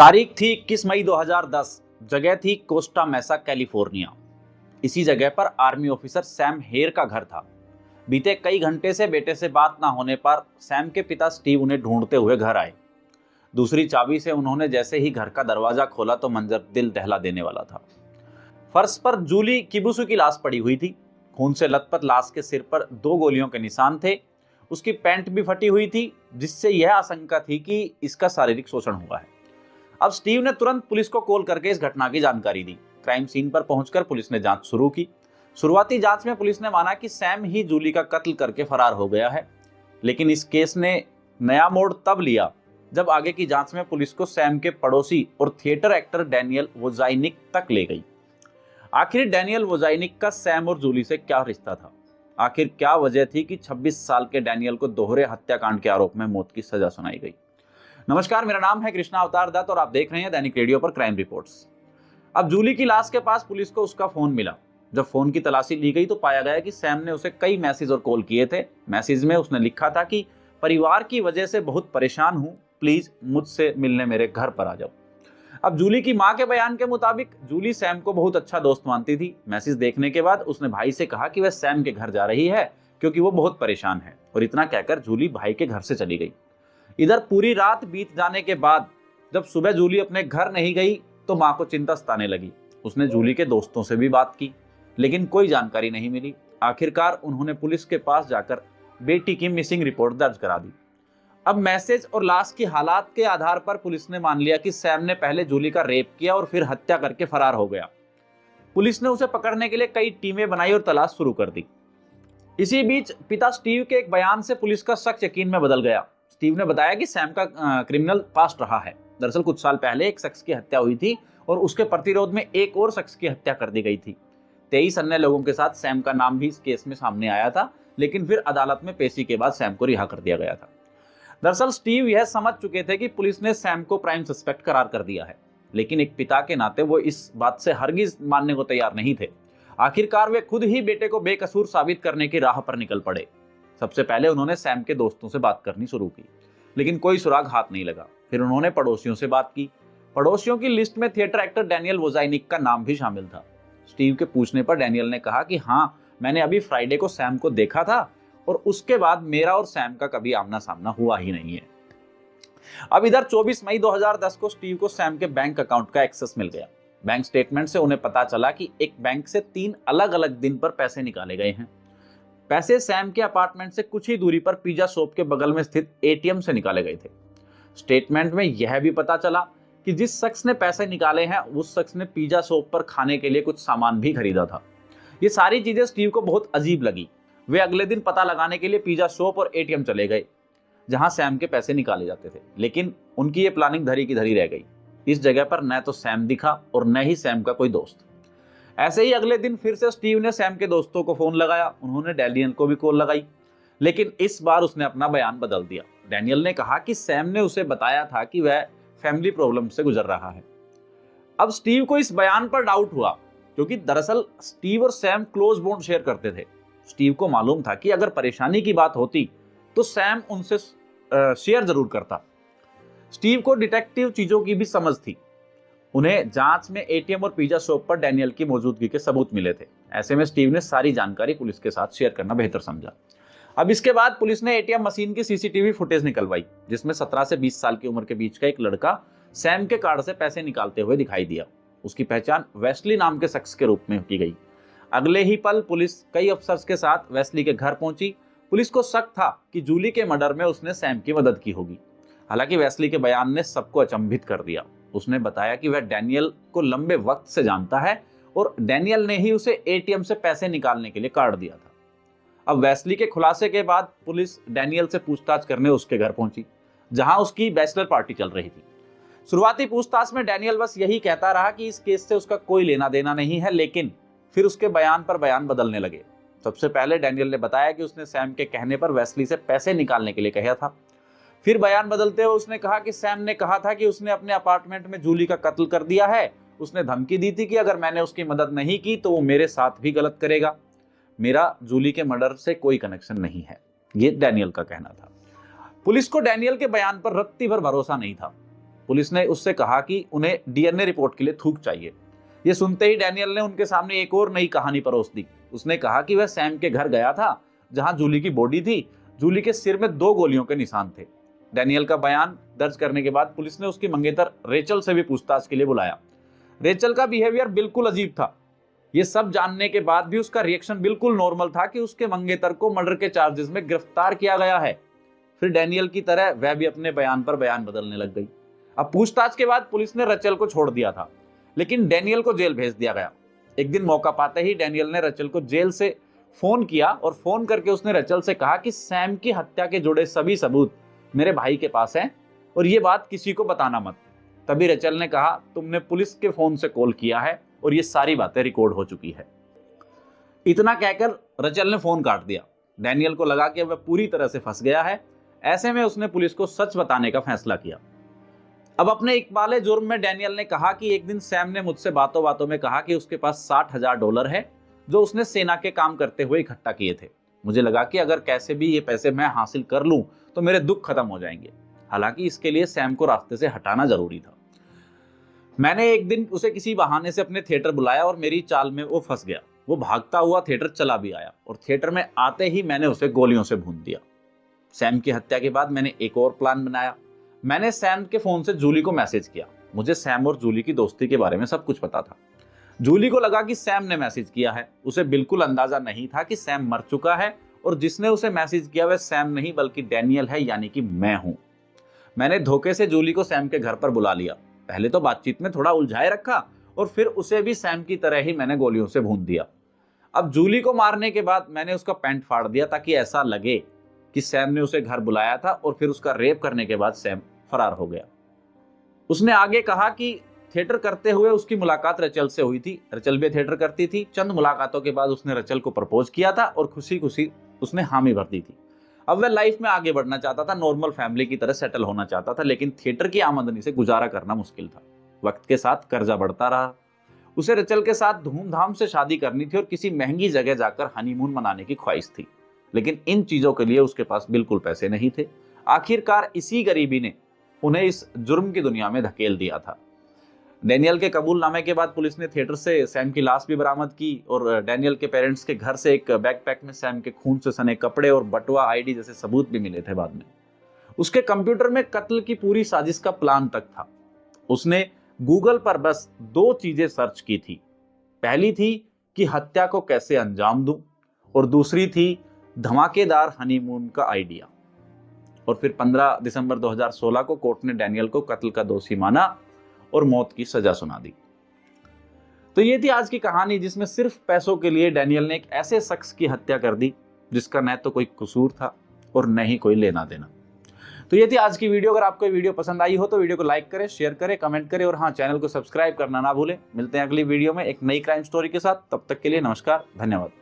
तारीख थी 21 मई 2010। जगह थी कोस्टा मेसा, कैलिफोर्निया। इसी जगह पर आर्मी ऑफिसर सैम हेयर का घर था। बीते कई घंटे से बेटे से बात ना होने पर सैम के पिता स्टीव उन्हें ढूंढते हुए घर आए। दूसरी चाबी से उन्होंने जैसे ही घर का दरवाजा खोला तो मंजर दिल दहला देने वाला था। फर्श पर जूली किबुसु की लाश पड़ी हुई थी। खून से लथपथ लाश के सिर पर 2 गोलियों के निशान थे। उसकी पैंट भी फटी हुई थी, जिससे यह आशंका थी कि इसका शारीरिक शोषण हुआ है। अब स्टीव ने तुरंत पुलिस को कॉल करके इस घटना की जानकारी दी। क्राइम सीन पर पहुंचकर पुलिस ने जांच शुरू की। शुरुआती जांच में पुलिस ने माना कि सैम ही जूली का कत्ल करके फरार हो गया है, लेकिन इस केस ने नया मोड़ तब लिया जब आगे की जांच में पुलिस को सैम के पड़ोसी और थिएटर एक्टर डैनियल वोजाइनिक तक ले गई। आखिर डैनियल वोजाइनिक का सैम और जूली से क्या रिश्ता था? आखिर क्या वजह थी कि 26 साल के डैनियल को दोहरे हत्याकांड के आरोप में मौत की सजा सुनाई गई? नमस्कार, मेरा नाम है कृष्णा अवतार दत्त और आप देख रहे हैं दैनिक रेडियो पर क्राइम रिपोर्ट्स। अब जूली की लाश के पास पुलिस को उसका फोन मिला। जब फोन की तलाशी ली गई तो पाया गया कि सैम ने उसे कई मैसेज और कॉल किए थे। मैसेज में उसने लिखा था कि परिवार की वजह से बहुत परेशान हूं, प्लीज मुझसे मिलने मेरे घर पर आ जाओ। अब जूली की मां के बयान के मुताबिक जूली सैम को बहुत अच्छा दोस्त मानती थी। मैसेज देखने के बाद उसने भाई से कहा कि वह सैम के घर जा रही है क्योंकि वो बहुत परेशान है, और इतना कहकर जूली भाई के घर से चली गई। इधर पूरी रात बीत जाने के बाद जब सुबह जूली अपने घर नहीं गई तो मां को चिंता सताने लगी। उसने जूली के दोस्तों से भी बात की, लेकिन कोई जानकारी नहीं मिली। आखिरकार उन्होंने पुलिस के पास जाकर बेटी की मिसिंग रिपोर्ट दर्ज करा दी। अब मैसेज और लाश की हालात के आधार पर पुलिस ने मान लिया कि सैम ने पहले जूली का रेप किया और फिर हत्या करके फरार हो गया। पुलिस ने उसे पकड़ने के लिए कई टीमें बनाई और तलाश शुरू कर दी। इसी बीच पिता स्टीव के एक बयान से पुलिस का शक यकीन में बदल गया। स्टीव ने बताया कि सैम का क्रिमिनल पास्ट रहा है। दरअसल कुछ साल पहले एक शख्स की हत्या हुई थी और उसके प्रतिरोध में एक और शख्स की हत्या कर दी गई थी। 23 अन्य लोगों के साथ सैम का नाम भी इस केस में सामने आया था, लेकिन फिर अदालत में पेशी के बाद सैम को रिहा कर दिया गया था। दरअसल स्टीव यह समझ चुके थे कि पुलिस ने सैम को प्राइम सस्पेक्ट करार कर दिया है, लेकिन एक पिता के नाते वो इस बात से हरगिज मानने को तैयार नहीं थे। आखिरकार वे खुद ही बेटे को बेकसूर साबित करने की राह पर निकल पड़े। सबसे पहले उन्होंने सैम के दोस्तों से बात करनी शुरू की, लेकिन कोई सुराग हाथ नहीं लगा। फिर उन्होंने पड़ोसियों से बात की। पड़ोसियों की लिस्ट में थिएटर एक्टर डैनियल वोजाइनिक का नाम भी शामिल था। स्टीव के पूछने पर डैनियल ने कहा कि हाँ, मैंने अभी फ्राइडे को सैम को देखा था और उसके बाद मेरा और सैम का कभी आमना सामना हुआ ही नहीं है। अब इधर 24 मई 2010 को स्टीव को सैम के बैंक अकाउंट का एक्सेस मिल गया। बैंक स्टेटमेंट से उन्हें पता चला कि एक बैंक से 3 अलग अलग दिन पर पैसे निकाले गए हैं। पैसे सैम के अपार्टमेंट से कुछ ही दूरी पर पिज्जा शॉप के बगल में स्थित एटीएम से निकाले गए थे। स्टेटमेंट में यह भी पता चला कि जिस शख्स ने पैसे निकाले हैं उस शख्स ने पिज्जा शॉप पर खाने के लिए कुछ सामान भी खरीदा था। ये सारी चीजें स्टीव को बहुत अजीब लगी। वे अगले दिन पता लगाने के लिए पिज्जा शॉप और एटीएम चले गए जहां सैम के पैसे निकाले जाते थे, लेकिन उनकी ये प्लानिंग धरी की धरी रह गई। इस जगह पर न तो सैम दिखा और न ही सैम का कोई दोस्त। ऐसे ही अगले दिन फिर से स्टीव ने सैम के दोस्तों को फोन लगाया। उन्होंने डैनियल को भी कॉल लगाई, लेकिन इस बार उसने अपना बयान बदल दिया। डैनियल ने कहा कि सैम ने उसे बताया था कि वह फैमिली प्रॉब्लम से गुजर रहा है। अब स्टीव को इस बयान पर डाउट हुआ, क्योंकि दरअसल स्टीव और सैम क्लोज बॉन्ड शेयर करते थे। स्टीव को मालूम था कि अगर परेशानी की बात होती तो सैम उनसे शेयर जरूर करता। स्टीव को डिटेक्टिव चीजों की भी समझ थी। उन्हें जांच में एटीएम और पिज्जा शॉप पर डैनियल की मौजूदगी के सबूत मिले थे। ऐसे में स्टीव ने सारी जानकारी पुलिस के साथ शेयर करना बेहतर समझा। अब इसके बाद पुलिस ने एटीएम मशीन की सीसीटीवी फुटेज निकलवाई, जिसमें 17 से 20 साल की उम्र के बीच का एक लड़का सैम के कार्ड से पैसे निकालते हुए दिखाई दिया। उसकी पहचान वेस्ली नाम के शख्स के रूप में की गई। अगले ही पल पुलिस कई अफसर्स के साथ वेस्ली के घर पहुंची। पुलिस को शक था कि जूली के मर्डर में उसने सैम की मदद की होगी। हालांकि वेस्ली के बयान ने सबको अचंभित कर दिया। उसने बताया कि वह डैनियल को लंबे वक्त से जानता है और डैनियल ने ही उसे एटीएम से पैसे निकालने के लिए कार्ड दिया था। अब वेस्ली के खुलासे के बाद पुलिस डैनियल से पूछताछ करने उसके घर पहुंची, जहां उसकी बैचलर पार्टी चल रही थी। शुरुआती पूछताछ में डैनियल बस यही कहता रहा कि इस केस से उसका कोई लेना देना नहीं है, लेकिन फिर उसके बयान पर बयान बदलने लगे। सबसे पहले डैनियल ने बताया कि उसने सैम के कहने पर वेस्ली से पैसे निकालने के लिए कहा था। फिर बयान बदलते हुए उसने कहा कि सैम ने कहा था कि उसने अपने अपार्टमेंट में जूली का कत्ल कर दिया है। उसने धमकी दी थी कि अगर मैंने उसकी मदद नहीं की तो वो मेरे साथ भी गलत करेगा। मेरा जूली के मर्डर से कोई कनेक्शन नहीं है, ये डैनियल का कहना था। पुलिस को डैनियल के बयान पर रत्ती भर भरोसा नहीं था। पुलिस ने उससे कहा कि उन्हें डीएनए रिपोर्ट के लिए थूक चाहिए। ये सुनते ही डैनियल ने उनके सामने एक और नई कहानी परोस दी। उसने कहा कि वह सैम के घर गया था जहां जूली की बॉडी थी। जूली के सिर में 2 गोलियों के निशान थे। डैनियल का बयान दर्ज करने के बाद पुलिस ने उसकी मंगेतर रेचल से भी पूछताछ के लिए बुलाया। रेचल का बिहेवियर बिल्कुल अजीब था। ये सब जानने के बाद भी उसका रिएक्शन बिल्कुल नॉर्मल था कि उसके मंगेतर को मर्डर के चार्जेस में गिरफ्तार किया गया है। फिर डैनियल की तरह वह भी अपने बयान पर बयान बदलने लग गई। अब पूछताछ के बाद पुलिस ने रेचल को छोड़ दिया था, लेकिन डैनियल को जेल भेज दिया गया। एक दिन मौका पाते ही डैनियल ने रेचल को जेल से फोन किया और फोन करके उसने रेचल से कहा कि सैम की हत्या के जुड़े सभी सबूत मेरे भाई के पास हैं और ये बात किसी को बताना मत। तभी रेचल ने कहा, तुमने पुलिस के फोन से कॉल किया है और ये सारी बातें रिकॉर्ड हो चुकी है। इतना कहकर रेचल ने फोन काट दिया। डैनियल को लगा कि वह पूरी तरह से फंस गया है। ऐसे में उसने पुलिस को सच बताने का फैसला किया। अब अपने इकबाले जुर्म में डैनियल ने कहा कि एक दिन सैम ने मुझसे बातों बातों में कहा कि उसके पास $60,000 है जो उसने सेना के काम करते हुए इकट्ठा किए थे। मुझे लगा कि अगर कैसे भी ये पैसे मैं हासिल कर लूं तो मेरे दुख खत्म हो जाएंगे। हालांकि इसके लिए सैम को रास्ते से हटाना जरूरी था। मैंने एक दिन उसे किसी बहाने से अपने थिएटर बुलाया और मेरी चाल में वो फंस गया। वो भागता हुआ थिएटर चला भी आया और थिएटर में आते ही मैंने उसे गोलियों से भून दिया। सैम की हत्या के बाद मैंने एक और प्लान बनाया। मैंने सैम के फोन से जूली को मैसेज किया। मुझे सैम और जूली की दोस्ती के बारे में सब कुछ पता था। जूली को लगा कि सैम ने मैसेज किया है। उसे बिल्कुल अंदाजा नहीं था कि सैम मर चुका है और जिसने उसे मैसेज किया वह सैम नहीं बल्कि डैनियल है, यानी कि मैं हूं। मैंने धोखे से जूली को सैम के घर पर बुला लिया। पहले तो बातचीत में थोड़ा उलझाए रखा और फिर उसे भी सैम की तरह ही मैंने गोलियों से भून दिया। अब जूली को मारने के बाद मैंने उसका पैंट फाड़ दिया ताकि ऐसा लगे कि सैम ने उसे घर बुलाया था और फिर उसका रेप करने के बाद सैम फरार हो गया। उसने आगे कहा कि थिएटर करते हुए उसकी मुलाकात रेचल से हुई थी। रेचल भी थिएटर करती थी। चंद मुलाकातों के बाद उसने रेचल को प्रपोज किया था और खुशी खुशी उसने हामी भर दी थी। अब वह लाइफ में आगे बढ़ना चाहता था, नॉर्मल फैमिली की तरह सेटल होना चाहता था, लेकिन थिएटर की आमदनी से गुजारा करना मुश्किल था। वक्त के साथ कर्जा बढ़ता रहा। उसे रेचल के साथ धूमधाम से शादी करनी थी और किसी महंगी जगह जाकर हनीमून मनाने की ख्वाहिश थी, लेकिन इन चीजों के लिए उसके पास बिल्कुल पैसे नहीं थे। आखिरकार इसी गरीबी ने उन्हें इस जुर्म की दुनिया में धकेल दिया था। डैनियल के कबूलनामे के बाद पुलिस ने थिएटर से सैम की लाश भी बरामद की और डैनियल के पेरेंट्स के घर से एक बैकपैक में सैम के खून से सने कपड़े और बटुआ आईडी जैसे सबूत भी मिले थे। बाद में उसके कंप्यूटर में कत्ल की पूरी साजिश का प्लान तक था। उसने गूगल पर बस 2 चीजें सर्च की थी। पहली थी कि हत्या को कैसे अंजाम दूं और दूसरी थी धमाकेदार हनीमून का आइडिया। और फिर 15 दिसंबर 2016 को कोर्ट ने डैनियल को कत्ल का दोषी माना और मौत की सजा सुना दी। तो ये थी आज की कहानी, जिसमें सिर्फ पैसों के लिए डैनियल ने एक ऐसे शख्स की हत्या कर दी जिसका न तो कोई कसूर था और न ही कोई लेना देना। तो ये थी आज की वीडियो। अगर आपको वीडियो पसंद आई हो तो वीडियो को लाइक करें, शेयर करें, कमेंट करें और हाँ, चैनल को सब्सक्राइब करना ना भूलें। मिलते हैं अगली वीडियो में एक नई क्राइम स्टोरी के साथ। तब तक के लिए नमस्कार, धन्यवाद।